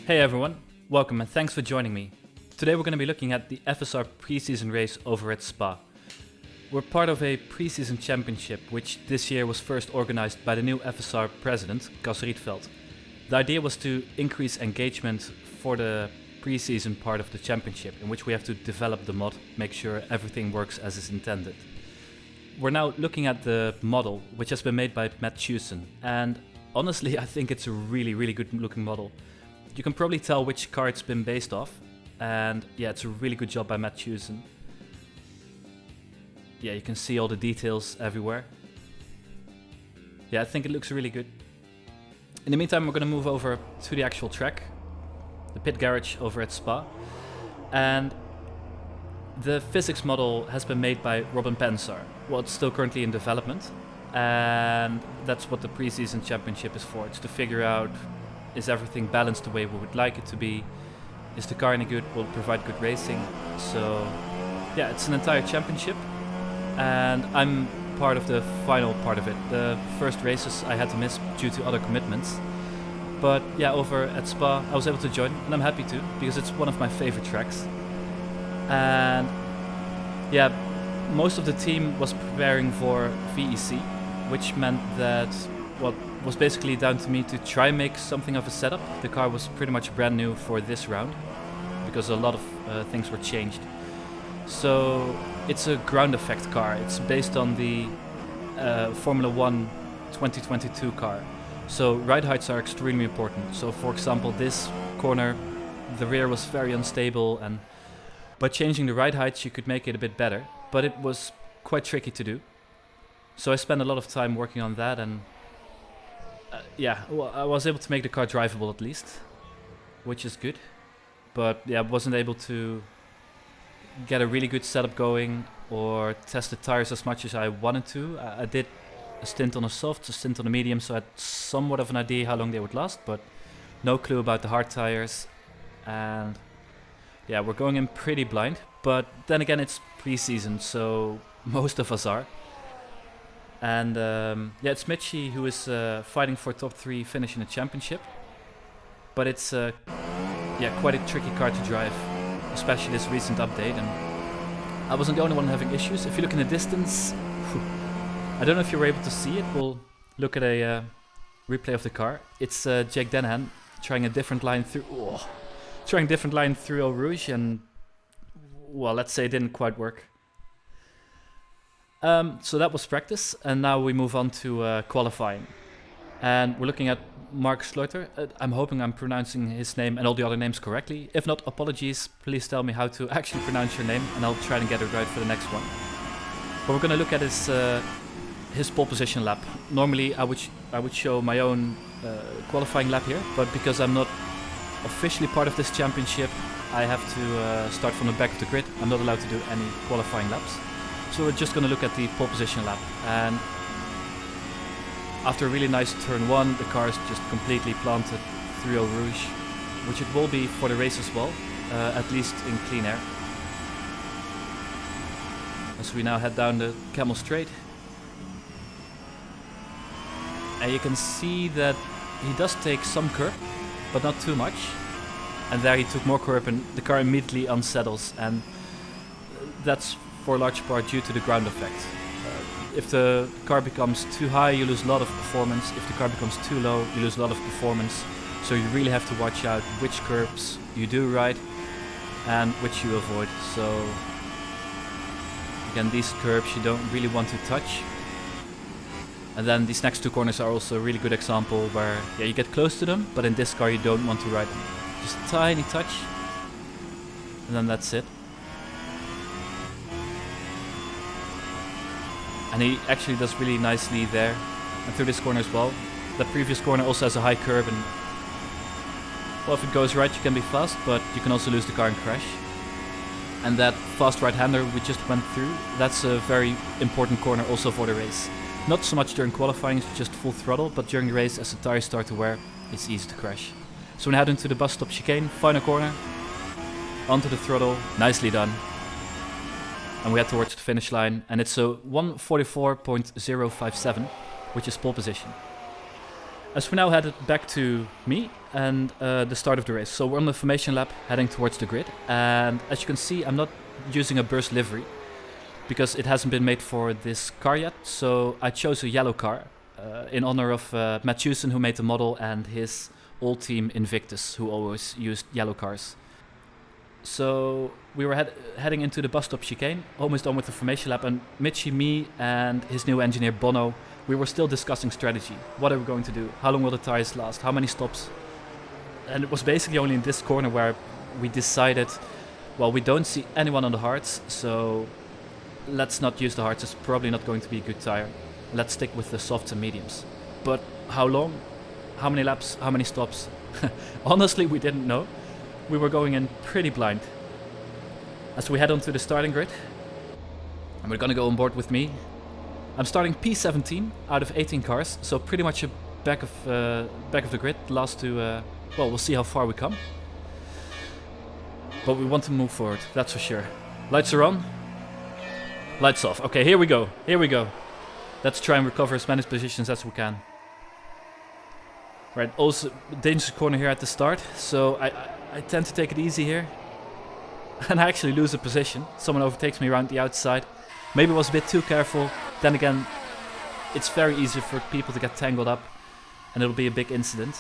Hey everyone, welcome and thanks for joining me. Today we're going to be looking at the FSR Preseason race over at Spa. We're part of a Preseason championship which this year was first organized by the new FSR president, Cas Rietveld. The idea was to increase engagement for the Preseason part of the championship, in which we have to develop the mod, make sure everything works as is intended. We're now looking at the model, which has been made by Matt Chewson, and honestly I think it's a really good looking model. You can probably tell which car it's been based off, and yeah, it's a really good job by Matt Chewson. Yeah, you can see all the details everywhere. Yeah, I think it looks really good. In the meantime, we're going to move over to the actual track, the pit garage over at Spa, and the physics model has been made by Robin Pensar. Well, it's still currently in development, and that's what the Preseason Championship is for. It's to figure out, is everything balanced the way we would like it to be? Is the car any good? Will it provide good racing? So yeah, it's an entire championship, and I'm part of the final part of it. The first races I had to miss due to other commitments, but yeah, over at Spa I was able to join, and I'm happy to, because it's one of my favorite tracks. And yeah, most of the team was preparing for VEC, which meant that what was basically down to me to try and make something of a setup. The car was pretty much brand new for this round, because a lot of things were changed. So it's a ground effect car. It's based on the Formula 1 2022 car. So ride heights are extremely important. So for example, this corner, the rear was very unstable, and by changing the ride heights you could make it a bit better, but it was quite tricky to do. So I spent a lot of time working on that, and yeah, well, I was able to make the car drivable at least, which is good. But yeah, I wasn't able to get a really good setup going or test the tires as much as I wanted to. I did a stint on a soft, a stint on a medium, so I had somewhat of an idea how long they would last, but no clue about the hard tires. And yeah, we're going in pretty blind, but then again it's pre-season, so most of us are. And yeah, it's Mitchie who is fighting for top 3 finish in the championship, but it's yeah, quite a tricky car to drive, especially this recent update, and I wasn't the only one having issues. If you look in the distance, I don't know if you were able to see it. We'll look at a replay of the car. It's Jake Dennehan trying a different line through Eau Rouge, and well, let's say it didn't quite work. So that was practice, and now we move on to qualifying. And we're looking at Mark Schleuter. I'm hoping I'm pronouncing his name and all the other names correctly. If not, apologies. Please tell me how to actually pronounce your name, and I'll try and get it right for the next one. But we're going to look at his pole position lap. Normally I would show my own qualifying lap here, but because I'm not officially part of this championship, I have to start from the back of the grid. I'm not allowed to do any qualifying laps. So we're just going to look at the pole position lap, and after a really nice turn 1, the car is just completely planted through Eau Rouge, which it will be for the race as well, at least in clean air. As we now head down the Camel Straight, and you can see that he does take some curb, but not too much, and there he took more curb and the car immediately unsettles, and that's for a large part due to the ground effect. If the car becomes too high, you lose a lot of performance. If the car becomes too low, you lose a lot of performance. So you really have to watch out which curbs you do ride and which you avoid. So again, these curbs you don't really want to touch. And then these next 2 corners are also a really good example where yeah, you get close to them, but in this car you don't want to ride them. Just a tiny touch, and then that's it. And he actually does really nicely there, and through this corner as well. The previous corner also has a high curb, and well, if it goes right you can be fast, but you can also lose the car and crash. And that fast right-hander we just went through, that's a very important corner also for the race. Not so much during qualifying, it's just full throttle, but during the race as the tires start to wear, it's easy to crash. So we head into the bus stop chicane, final corner, onto the throttle, nicely done. And we head towards the finish line, and it's a 1:44.057, which is pole position. As we now headed back to me and the start of the race. So we're on the formation lap heading towards the grid, and as you can see I'm not using a burst livery because it hasn't been made for this car yet, so I chose a yellow car in honor of Matt Hewson, who made the model, and his old team Invictus, who always used yellow cars. So we were heading into the bus stop chicane, almost done with the formation lap, and Mitchie, me and his new engineer Bono, we were still discussing strategy. What are we going to do? How long will the tires last? How many stops? And it was basically only in this corner where we decided, well, we don't see anyone on the hards, so let's not use the hards. It's probably not going to be a good tire. Let's stick with the softs and mediums. But how long? How many laps? How many stops? Honestly, we didn't know. We were going in pretty blind. As we head onto the starting grid, and we're gonna go on board with me. I'm starting P17 out of 18 cars, so pretty much a back of the grid. Last two, well, we'll see how far we come. But we want to move forward, that's for sure. Lights are on. Lights off. Okay, here we go. Here we go. Let's try and recover as many positions as we can. Right, also dangerous corner here at the start, so I tend to take it easy here. And I actually lose a position. Someone overtakes me around the outside. Maybe I was a bit too careful. Then again, it's very easy for people to get tangled up, and it'll be a big incident.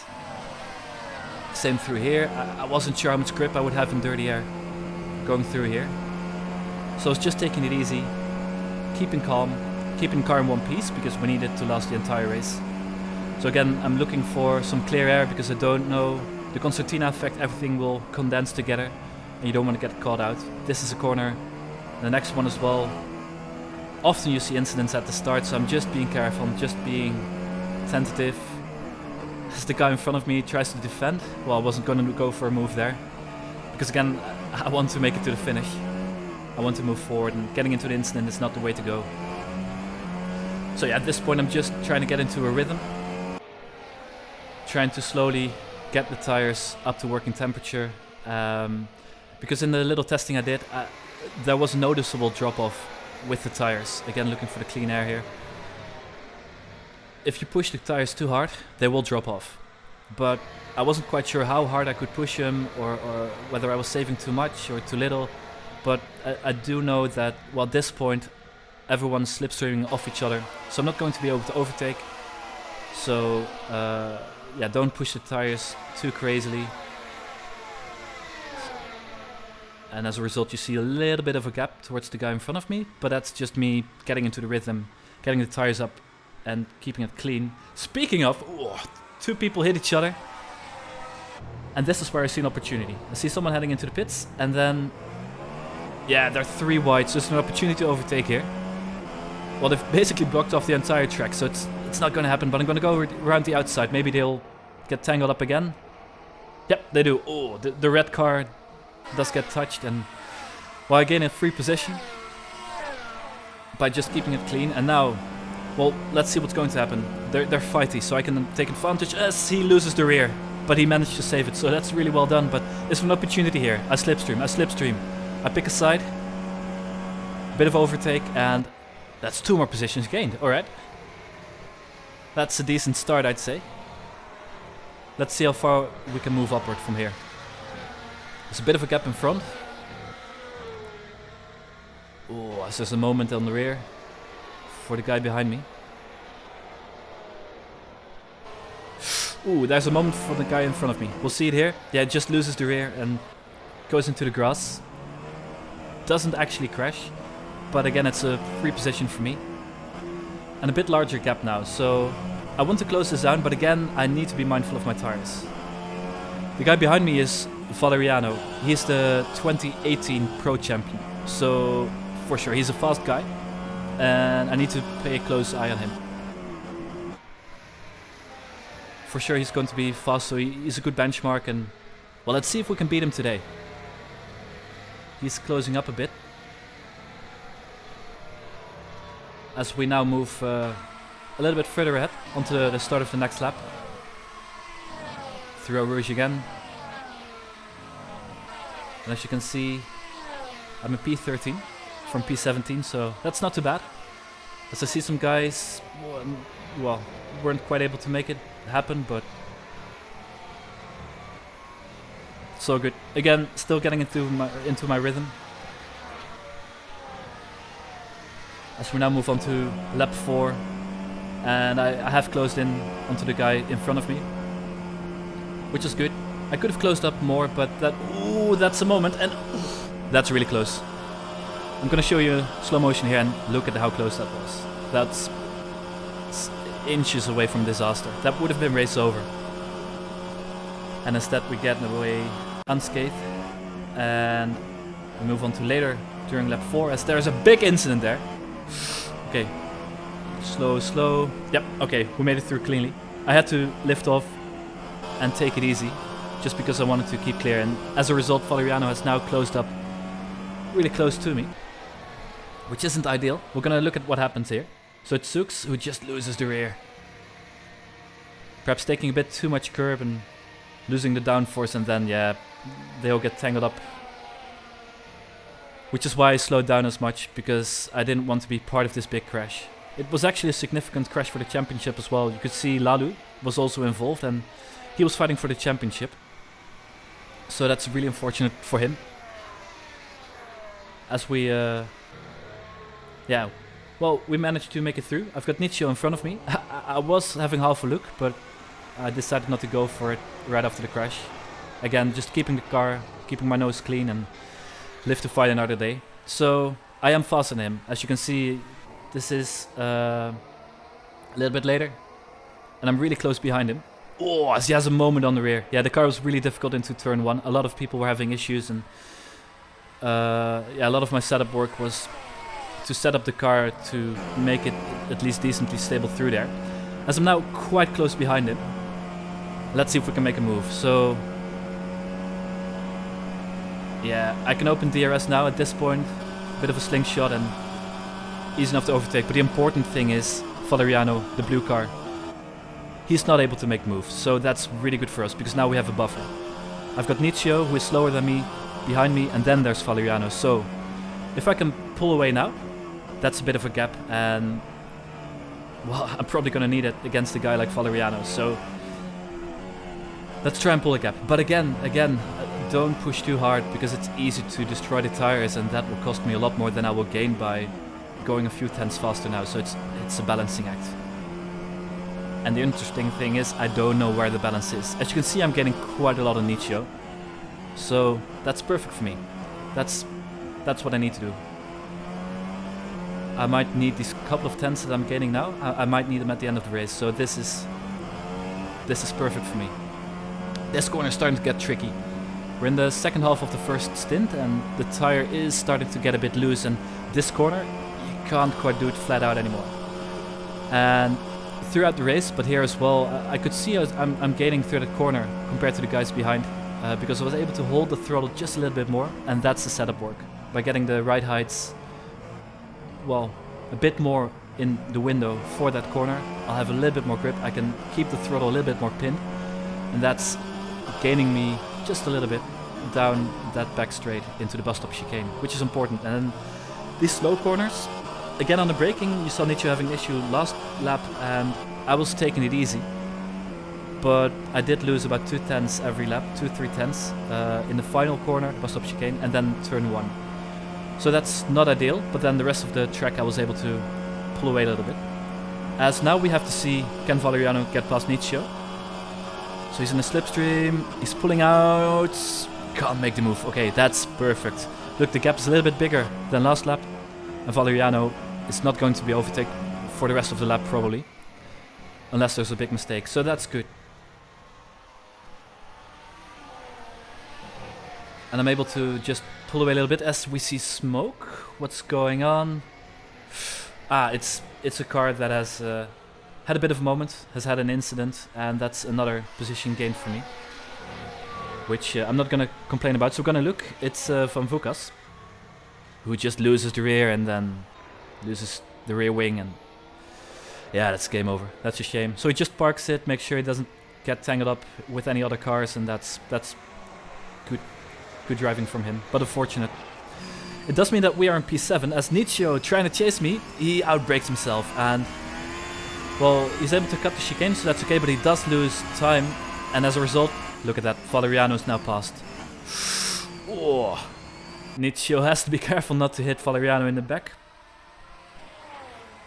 Same through here. I wasn't sure how much grip I would have in dirty air going through here. So I was just taking it easy, keeping calm, keeping the car in one piece because we need it to last the entire race. So again, I'm looking for some clear air because I don't know the concertina effect. Everything will condense together and you don't want to get caught out. This is a corner, the next one as well. Often you see incidents at the start, so I'm just being careful, I'm just being tentative. As the guy in front of me tries to defend, well, I wasn't going to go for a move there. Because again, I want to make it to the finish. I want to move forward, and getting into the incident is not the way to go. So yeah, at this point I'm just trying to get into a rhythm. Trying to slowly get the tires up to working temperature. Because in the little testing I did, there was a noticeable drop-off with the tires. Again, looking for the clean air here. If you push the tires too hard, they will drop off. But I wasn't quite sure how hard I could push them, or whether I was saving too much or too little. But I do know that, well, at this point, everyone's slipstreaming off each other. So I'm not going to be able to overtake. So, yeah, don't push the tires too crazily. And as a result, you see a little bit of a gap towards the guy in front of me, but that's just me getting into the rhythm, getting the tires up and keeping it clean. Speaking of, two people hit each other. And this is where I see an opportunity. I see someone heading into the pits, and then, yeah, they're three wide, so there's an opportunity to overtake here. Well, they've basically blocked off the entire track, so it's not going to happen, but I'm going to go around the outside. Maybe they'll get tangled up again. Yep, they do. Oh, the red car does get touched, and well, I gain a free position by just keeping it clean. And now, well, let's see what's going to happen. They're fighty, so I can take advantage as he loses the rear, but he managed to save it, so that's really well done. But there's an opportunity here. I slipstream, I pick a side, a bit of overtake, and that's two more positions gained. Alright, that's a decent start, I'd say. Let's see how far we can move upward from here. There's a bit of a gap in front. Oh, so there's a moment on the rear for the guy behind me. Ooh, there's a moment for the guy in front of me. We'll see it here. Yeah, it just loses the rear and goes into the grass. Doesn't actually crash, but again, it's a free position for me. And a bit larger gap now, so I want to close this down, but again, I need to be mindful of my tires. The guy behind me is Valeriano. He's the 2018 Pro Champion, so for sure he's a fast guy, and I need to pay a close eye on him. For sure he's going to be fast, so he's a good benchmark, and well, let's see if we can beat him today. He's closing up a bit as we now move a little bit further ahead onto the start of the next lap. Through Rouge again. And as you can see, I'm a P13 from P17, so that's not too bad. As I see some guys, well, weren't quite able to make it. happen, but so good. Again, still getting into my rhythm. As we now move on to lap 4, and I have closed in onto the guy in front of me, which is good. I could have closed up more, but that's a moment, and that's really close. I'm gonna show you slow motion here and look at how close that was. That's inches away from disaster. That would have been race over. And instead we get away unscathed, and we move on to later during lap 4, as there's a big incident there. Okay, slow. Yep, okay, we made it through cleanly. I had to lift off and take it easy, just because I wanted to keep clear, and as a result Valeriano has now closed up really close to me, which isn't ideal. We're gonna look at what happens here. So it's Sux who just loses the rear. Perhaps taking a bit too much curb and losing the downforce, and then yeah, they'll get tangled up. Which is why I slowed down as much, because I didn't want to be part of this big crash. It was actually a significant crash for the championship as well. You could see Lalu was also involved, and he was fighting for the championship. So that's really unfortunate for him. As we, yeah, well, we managed to make it through. I've got Nietzsche in front of me. I was having half a look, but I decided not to go for it right after the crash. Again, just keeping the car, keeping my nose clean, and live to fight another day. So I am faster than him. As you can see, this is a little bit later, and I'm really close behind him. Oh, as he has a moment on the rear. Yeah, the car was really difficult into turn 1. A lot of people were having issues, and yeah, a lot of my setup work was to set up the car to make it at least decently stable through there. As I'm now quite close behind him, let's see if we can make a move. So yeah, I can open DRS now at this point. A bit of a slingshot and easy enough to overtake. But the important thing is Valeriano, the blue car, he's not able to make moves. So that's really good for us, because now we have a buffer. I've got Nietzsche, who is slower than me, behind me, and then there's Valeriano. So if I can pull away now, that's a bit of a gap, and well, I'm probably going to need it against a guy like Valeriano. So let's try and pull a gap. But again, don't push too hard, because it's easy to destroy the tires, and that will cost me a lot more than I will gain by going a few tenths faster now. So it's a balancing act. And the interesting thing is, I don't know where the balance is. As you can see, I'm getting quite a lot of Nietzsche. So that's perfect for me. That's what I need to do. I might need these couple of tenths that I'm gaining now. I might need them at the end of the race. So this is perfect for me. This corner is starting to get tricky. We're in the second half of the first stint, and the tire is starting to get a bit loose, and this corner, you can't quite do it flat out anymore. And throughout the race, but here as well, I could see I'm gaining through the corner compared to the guys behind, because I was able to hold the throttle just a little bit more, and that's the setup work. By getting the ride heights, well, a bit more in the window for that corner, I'll have a little bit more grip. I can keep the throttle a little bit more pinned, and that's gaining me just a little bit down that back straight into the bus stop chicane, which is important. And then these slow corners, again on the braking, you saw Nietzsche having an issue last lap, and I was taking it easy, but I did lose about 2 tenths every lap, 2-3 tenths in the final corner, bus stop chicane, and then turn 1. So that's not ideal, but then the rest of the track I was able to pull away a little bit. As now we have to see, can Valeriano get past Nietzsche? So he's in the slipstream, he's pulling out, can't make the move. Okay, that's perfect. Look, the gap is a little bit bigger than last lap, and Valeriano is not going to be overtaken for the rest of the lap probably, unless there's a big mistake, so that's good. And I'm able to just pull away a little bit as we see smoke. What's going on? It's a car that has had a bit of a moment, has had an incident, and that's another position gained for me, which I'm not going to complain about. So we're going to look. It's Van Vukas, who just loses the rear and then loses the rear wing, and yeah, that's game over. That's a shame. So he just parks it, makes sure he doesn't get tangled up with any other cars, and that's good driving from him, but unfortunate. It does mean that we are in P7, as Nietzsche, trying to chase me, he outbrakes himself, and Well, he's able to cut the chicane, so that's okay, but he does lose time. And as a result, look at that, Valeriano is now passed. Oh. Nietzsche has to be careful not to hit Valeriano in the back.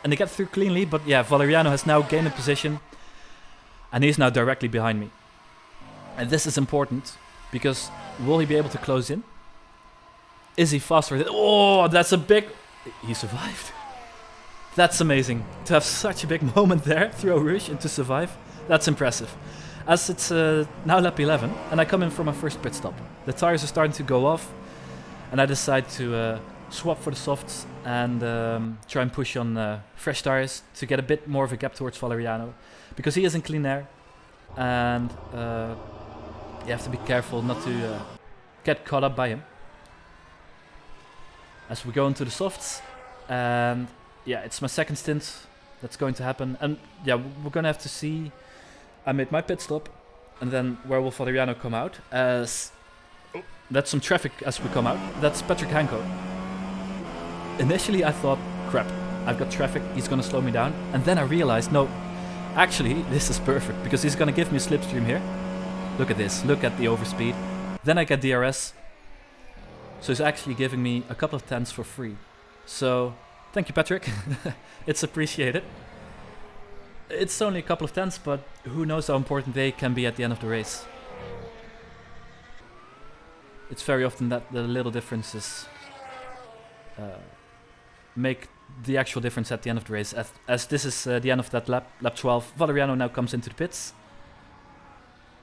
And they get through cleanly, but yeah, Valeriano has now gained a position. And he's now directly behind me. And this is important, because will he be able to close in? Is he faster? Oh, that's a big... He survived. That's amazing. To have such a big moment there through Eau Rouge and to survive, that's impressive. As it's now lap 11, and I come in for my first pit stop. The tires are starting to go off, and I decide to swap for the softs and try and push on fresh tires to get a bit more of a gap towards Valeriano. Because he is in clean air, and you have to be careful not to get caught up by him. As we go into the softs, and yeah, it's my second stint that's going to happen. And yeah, we're going to have to see. I made my pit stop, and then where will Valeriano come out? As that's some traffic as we come out. That's Patrick Hanko. Initially I thought, crap, I've got traffic, he's going to slow me down. And then I realized, no, actually this is perfect, because he's going to give me a slipstream here. Look at this, look at the overspeed. Then I get DRS. So he's actually giving me a couple of tenths for free. So, thank you, Patrick. It's appreciated. It's only a couple of tenths, but who knows how important they can be at the end of the race. It's very often that the little differences make the actual difference at the end of the race. As this is the end of that lap 12, Valeriano now comes into the pits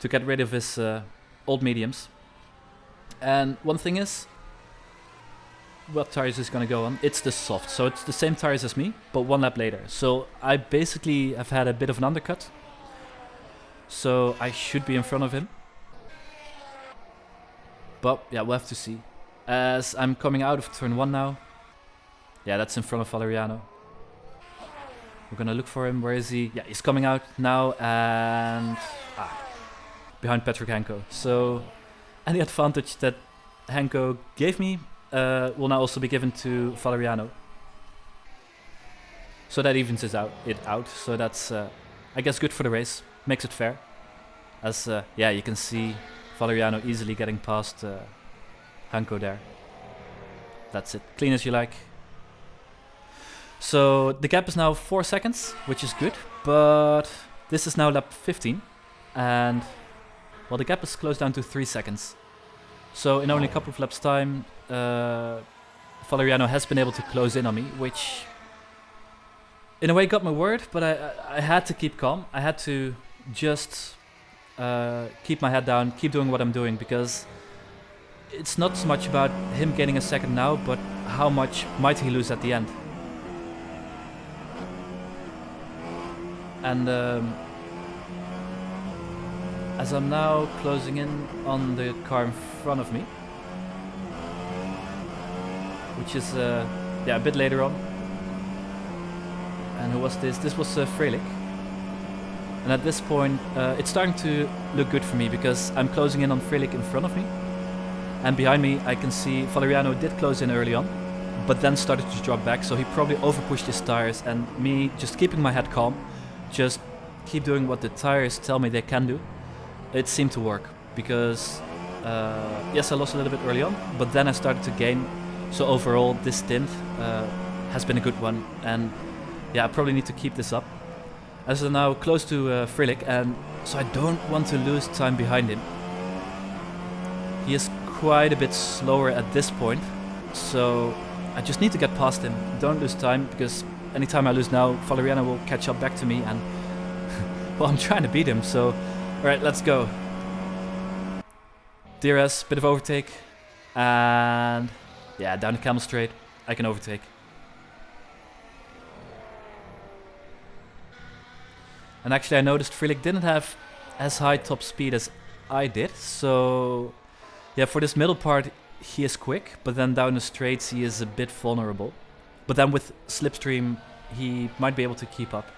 to get rid of his old mediums. And one thing is, what tires is going to go on? It's the soft, so it's the same tires as me, but one lap later. So I basically have had a bit of an undercut, so I should be in front of him. But yeah, we'll have to see. As I'm coming out of turn 1 now. Yeah, that's in front of Valeriano. We're gonna look for him. Where is he? Yeah, he's coming out now, and behind Patrick Hanko. So any advantage that Hanko gave me will now also be given to Valeriano. So that evens it out. So that's, I guess, good for the race. Makes it fair. As, yeah, you can see Valeriano easily getting past Hanko there. That's it. Clean as you like. So the gap is now 4 seconds, which is good. But this is now lap 15. And, well, the gap is closed down to 3 seconds. So in only a couple of laps time, Valeriano has been able to close in on me, which in a way got my word, but I had to keep calm. I had to just keep my head down, keep doing what I'm doing, because it's not so much about him gaining a second now, but how much might he lose at the end. And as I'm now closing in on the car in front of me, which is yeah, a bit later on. And who was this? This was Frelik. And at this point, it's starting to look good for me, because I'm closing in on Frelik in front of me. And behind me, I can see Valeriano did close in early on, but then started to drop back, so he probably overpushed his tires, and me just keeping my head calm, just keep doing what the tires tell me they can do. It seemed to work, because yes, I lost a little bit early on, but then I started to gain. So overall, this stint has been a good one, and yeah, I probably need to keep this up. As I'm now close to Frelik, and so I don't want to lose time behind him. He is quite a bit slower at this point, so I just need to get past him. Don't lose time, because anytime I lose now, Valeriano will catch up back to me, and well, I'm trying to beat him, so alright, let's go. DRS, bit of overtake, and yeah, down the camel straight, I can overtake. And actually I noticed Frelik didn't have as high top speed as I did, so yeah, for this middle part he is quick, but then down the straights he is a bit vulnerable. But then with slipstream he might be able to keep up.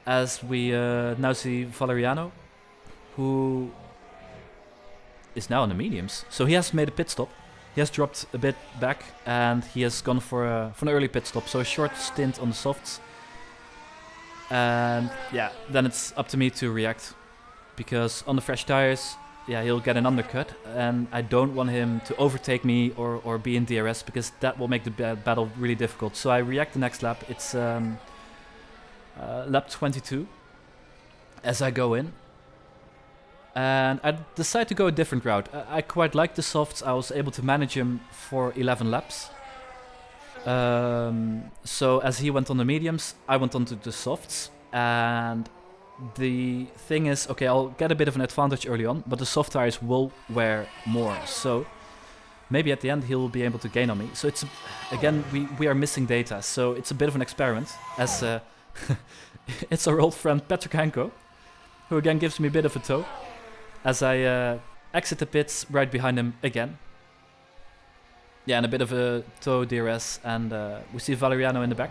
As we now see Valeriano, who is now on the mediums. So he has made a pit stop. He has dropped a bit back, and he has gone for an early pit stop. So a short stint on the softs, And yeah, then it's up to me to react. Because on the fresh tires, yeah, he'll get an undercut. And I don't want him to overtake me or be in DRS, because that will make the battle really difficult. So I react the next lap. It's lap 22 as I go in. And I decide to go a different route. I quite like the softs. I was able to manage him for 11 laps. So as he went on the mediums, I went on to the softs. And the thing is, okay, I'll get a bit of an advantage early on, but the soft tires will wear more. So maybe at the end he'll be able to gain on me. So it's, again, we are missing data. So it's a bit of an experiment, as it's our old friend Petr, who again gives me a bit of a tow as I exit the pits right behind him again. Yeah, and a bit of a tow DRS, and we see Valeriano in the back.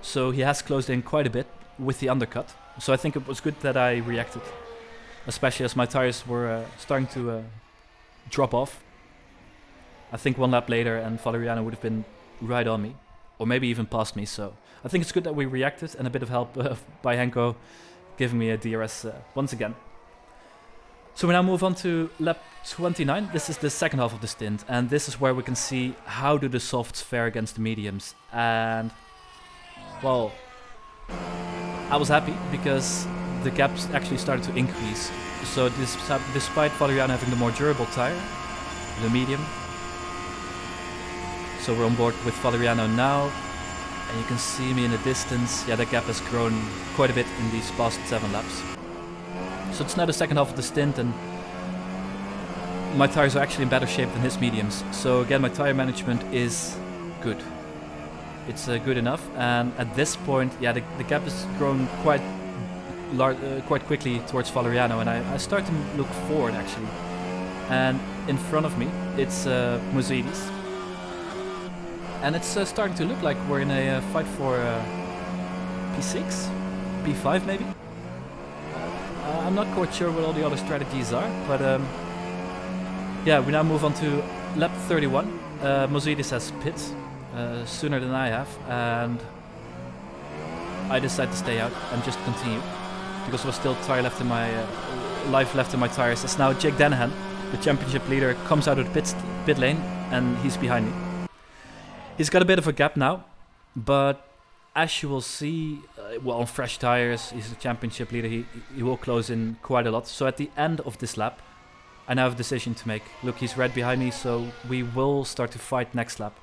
So he has closed in quite a bit with the undercut. So I think it was good that I reacted, especially as my tires were starting to drop off. I think one lap later and Valeriano would have been right on me, or maybe even past me. So I think it's good that we reacted, and a bit of help by Henko giving me a DRS once again. So we now move on to lap 29. This is the second half of the stint, and this is where we can see how do the softs fare against the mediums. And well, I was happy because the gaps actually started to increase. So despite Valeriano having the more durable tire, the medium. So we're on board with Valeriano now, and you can see me in the distance. Yeah, the gap has grown quite a bit in these past 7 laps. So it's now the second half of the stint, and my tires are actually in better shape than his mediums. So again, my tire management is good. It's good enough, and at this point, yeah, the gap has grown quite quickly towards Valeriano, and I start to look forward actually. And in front of me, it's Mercedes, and it's starting to look like we're in a fight for P6, P5 maybe. I'm not quite sure what all the other strategies are, but yeah, we now move on to lap 31. Mercedes has pit sooner than I have, and I decide to stay out and just continue because there was still tire left in my life left in my tires. It's now Jake Danahan, the championship leader, comes out of the pit lane, and he's behind me. He's got a bit of a gap now, but as you will see, well, on fresh tires, he's the championship leader. He will close in quite a lot. So at the end of this lap, I now have a decision to make. Look, he's right behind me, so we will start to fight next lap.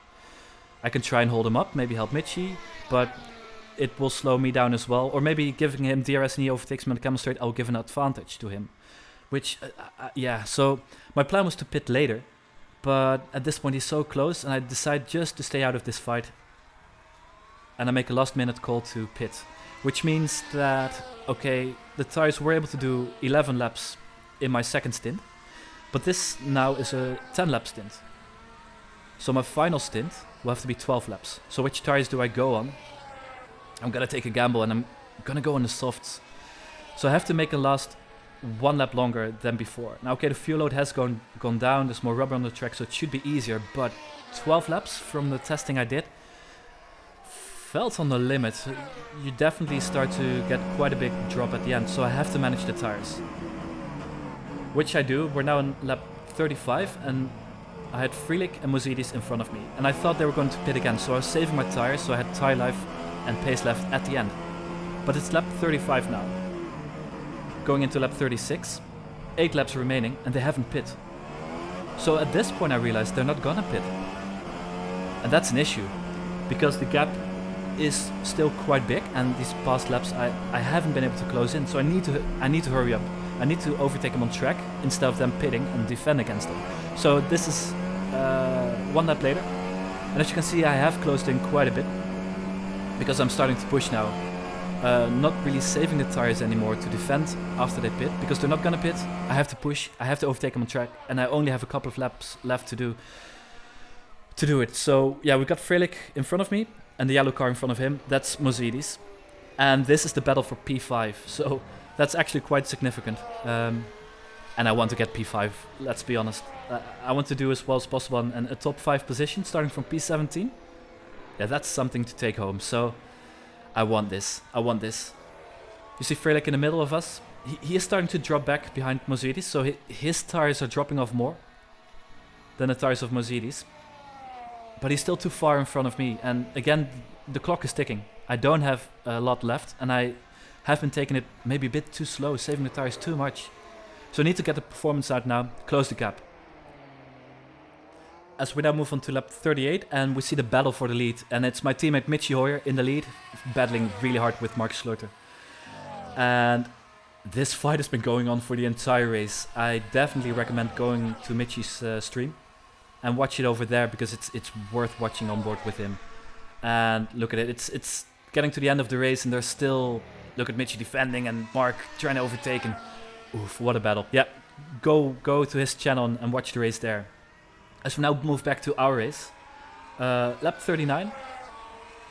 I can try and hold him up, maybe help Mitchie, but it will slow me down as well. Or maybe giving him DRS and he overtakes me on the camel straight, I'll give an advantage to him. Which, yeah, so my plan was to pit later, but at this point he's so close, and I decide just to stay out of this fight. And I make a last minute call to pit, which means that, okay, the tires were able to do 11 laps in my second stint, but this now is a 10 lap stint. So my final stint will have to be 12 laps. So which tires do I go on? I'm gonna take a gamble, and I'm gonna go on the softs. So I have to make a last 1 lap longer than before. Now, okay, the fuel load has gone down, there's more rubber on the track, so it should be easier, but 12 laps from the testing I did felt on the limit. You definitely start to get quite a big drop at the end, so I have to manage the tires. Which I do. We're now on lap 35, and I had Freelik and Mercedes in front of me, and I thought they were going to pit again, so I was saving my tires, so I had tire life and pace left at the end. But it's lap 35 now. Going into lap 36, 8 laps remaining, and they haven't pit. So at this point I realized they're not gonna pit. And that's an issue, because the gap is still quite big, and these past laps I haven't been able to close in, so I need to hurry up. I need to overtake them on track instead of them pitting and defend against them. So this is 1 lap later, and as you can see I have closed in quite a bit because I'm starting to push now. Not really saving the tires anymore to defend after they pit, because they're not gonna pit. I have to push, I have to overtake them on track, and I only have a couple of laps left to do it. So yeah, we got Freelik in front of me, and the yellow car in front of him, that's Mercedes. And this is the battle for P5, so that's actually quite significant. And I want to get P5, let's be honest. I want to do as well as possible, and a top 5 position starting from P17. Yeah, that's something to take home, so I want this. You see Frelick in the middle of us. He is starting to drop back behind Mozidis, so his tires are dropping off more than the tires of Mozidis. But he's still too far in front of me, and again, the clock is ticking. I don't have a lot left, and I have been taking it maybe a bit too slow, saving the tires too much. So I need to get the performance out now, close the gap. As we now move on to lap 38, and we see the battle for the lead, and it's my teammate Mitchie Hoyer in the lead, battling really hard with Mark Schloter. And this fight has been going on for the entire race. I definitely recommend going to Mitchie's stream and watch it over there, because it's worth watching on board with him. And look at it, it's getting to the end of the race, and there's still, look at Mitchie defending and Mark trying to overtake, and oof, what a battle. Yeah, go to his channel and watch the race there. As we now move back to our race, lap 39,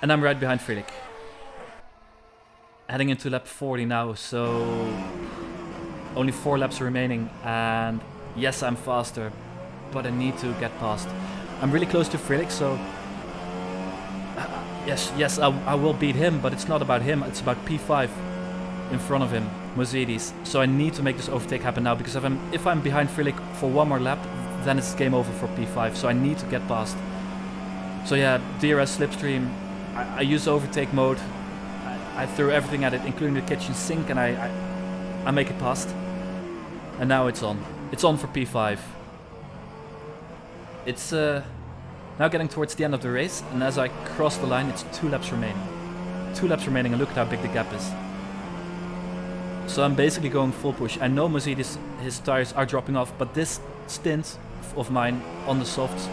and I'm right behind Frelick. Heading into lap 40 now, so only 4 laps remaining, and yes, I'm faster, but I need to get past. I'm really close to Frelick, so yes, I will beat him, but it's not about him, it's about P5 in front of him, Mozidis. So I need to make this overtake happen now, because if I'm behind Frelick for one more lap, then it's game over for P5, so I need to get past. So yeah, DRS slipstream, I use overtake mode, I threw everything at it, including the kitchen sink, and I make it past. And now it's on. It's on for P5. It's now getting towards the end of the race, and as I cross the line, it's 2 laps remaining. 2 laps remaining, and look at how big the gap is. So I'm basically going full push. I know Mozidis, his tires are dropping off, but this stint of mine on the softs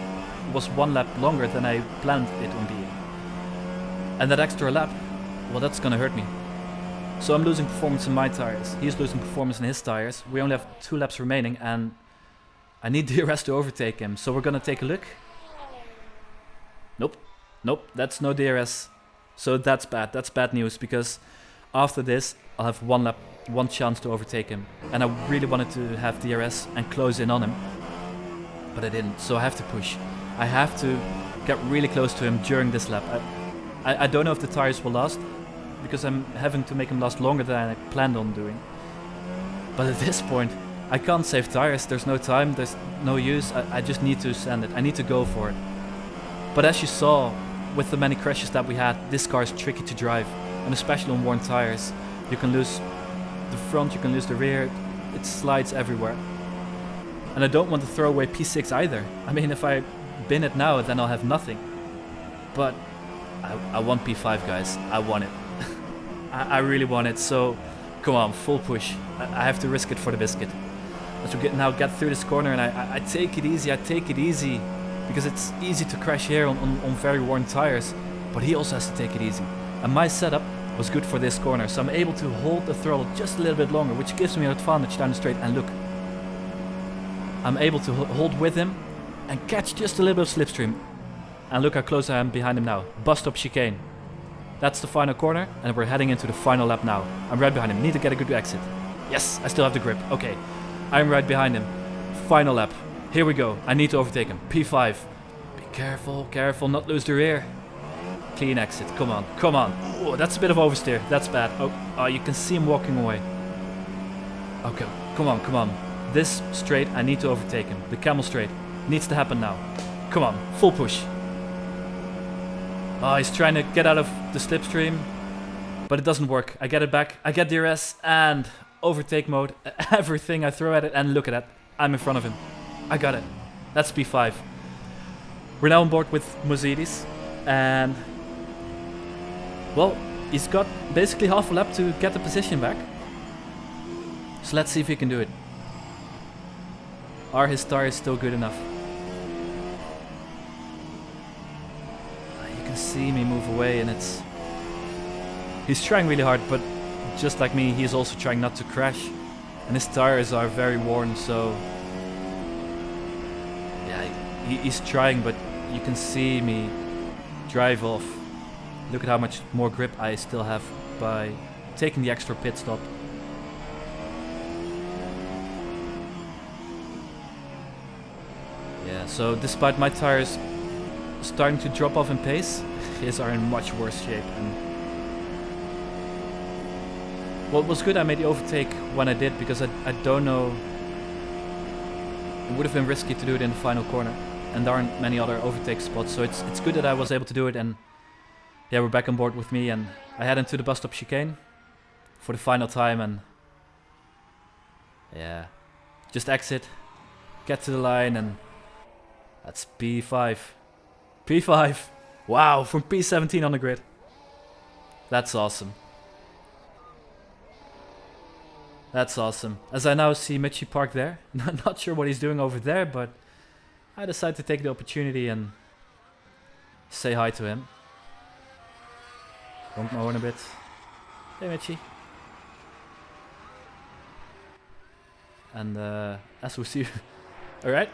was 1 lap longer than I planned it on being. And that extra lap, well, that's gonna hurt me. So I'm losing performance in my tires. He's losing performance in his tires. We only have 2 laps remaining, and I need DRS to overtake him. So we're gonna take a look. Nope, that's no DRS. So that's bad. That's bad news, because after this, I'll have 1 lap, 1 chance to overtake him. And I really wanted to have DRS and close in on him, but I didn't. So I have to push. I have to get really close to him during this lap. I don't know if the tires will last, because I'm having to make them last longer than I planned on doing. But at this point, I can't save tires. There's no time, there's no use. I just need to send it. I need to go for it. But as you saw, with the many crashes that we had, this car is tricky to drive. And especially on worn tires. You can lose the front, you can lose the rear. It slides everywhere. And I don't want to throw away P6 either. I mean, if I bin it now, then I'll have nothing. But I want P5, guys. I want it. I really want it. So come on, full push. I have to risk it for the biscuit. As we now get through this corner, and I take it easy, because it's easy to crash here on very worn tires, but he also has to take it easy. And my setup was good for this corner, so I'm able to hold the throttle just a little bit longer, which gives me an advantage down the straight. And look, I'm able to hold with him and catch just a little bit of slipstream. And look how close I am behind him now. Bus stop chicane. That's the final corner, and we're heading into the final lap now. I'm right behind him. Need to get a good exit. Yes, I still have the grip. Okay, I'm right behind him. Final lap. Here we go. I need to overtake him. P5. Be careful, not lose the rear. Clean exit. Come on. Oh, that's a bit of oversteer. That's bad. Oh, you can see him walking away. Okay, come on. This straight, I need to overtake him. The camel straight. Needs to happen now. Come on, full push. Oh, he's trying to get out of the slipstream, but it doesn't work. I get it back. I get DRS and overtake mode. Everything I throw at it, and look at that. I'm in front of him. I got it. That's P5. We're now on board with Mozidis, and well, he's got basically half a lap to get the position back. So let's see if he can do it. Are his tires still good enough? You can see me move away, and he's trying really hard, but just like me, he's also trying not to crash. And his tires are very worn, so yeah, he's trying, but you can see me drive off. Look at how much more grip I still have by taking the extra pit stop. Yeah, so despite my tires starting to drop off in pace, his are in much worse shape. And Well, it was good I made the overtake when I did, because I don't know, it would have been risky to do it in the final corner, and there aren't many other overtake spots, so it's good that I was able to do it. And yeah, we're back on board with me, and I head into the bus stop chicane for the final time, and yeah, just exit, get to the line, and that's P5. P5! Wow, from P17 on the grid. That's awesome. That's awesome. As I now see Mitchie parked there. Not sure what he's doing over there, but I decided to take the opportunity and say hi to him. Honk my horn a bit. Hey Mitchie. And as we see... Alright.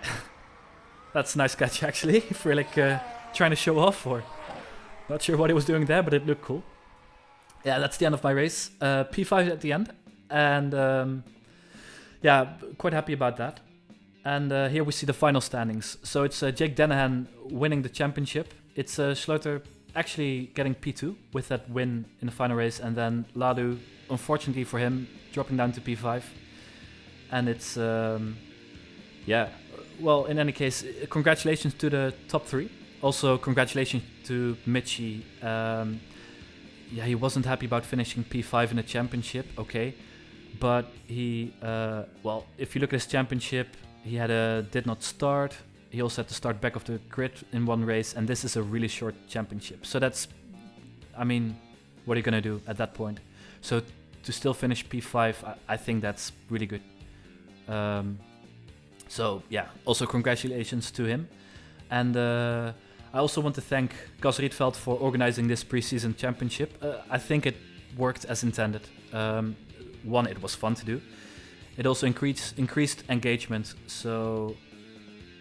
That's a nice catch actually. For like trying to show off, or... Not sure what he was doing there, but it looked cool. Yeah, that's the end of my race. P5 at the end. And yeah, quite happy about that. And here we see the final standings. So it's Jake Dennehan winning the championship. It's Schloter actually getting P2 with that win in the final race. And then Ladu, unfortunately for him, dropping down to P5. And it's, yeah, well, in any case, congratulations to the top 3. Also, congratulations to Mitchie. Yeah, he wasn't happy about finishing P5 in the championship, okay. But he, well, if you look at his championship, he had did not start. He also had to start back of the grid in one race, and this is a really short championship. So that's, I mean, what are you gonna do at that point? So to still finish P5, I think that's really good. So yeah, also congratulations to him. And I also want to thank Gas Rietveld for organizing this preseason championship. I think it worked as intended. One, it was fun to do. It also increased engagement, so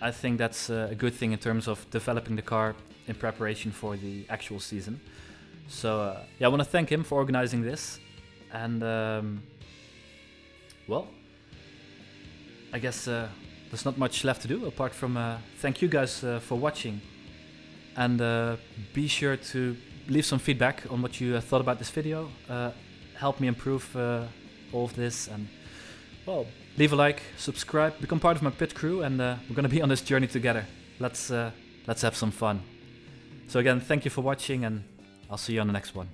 I think that's a good thing in terms of developing the car in preparation for the actual season. So yeah, I want to thank him for organizing this. And well, I guess there's not much left to do apart from thank you guys for watching. And be sure to leave some feedback on what you thought about this video. Help me improve all of this, and well, leave a like, subscribe, become part of my pit crew, and we're gonna be on this journey together. Let's have some fun. So again, thank you for watching, and I'll see you on the next one.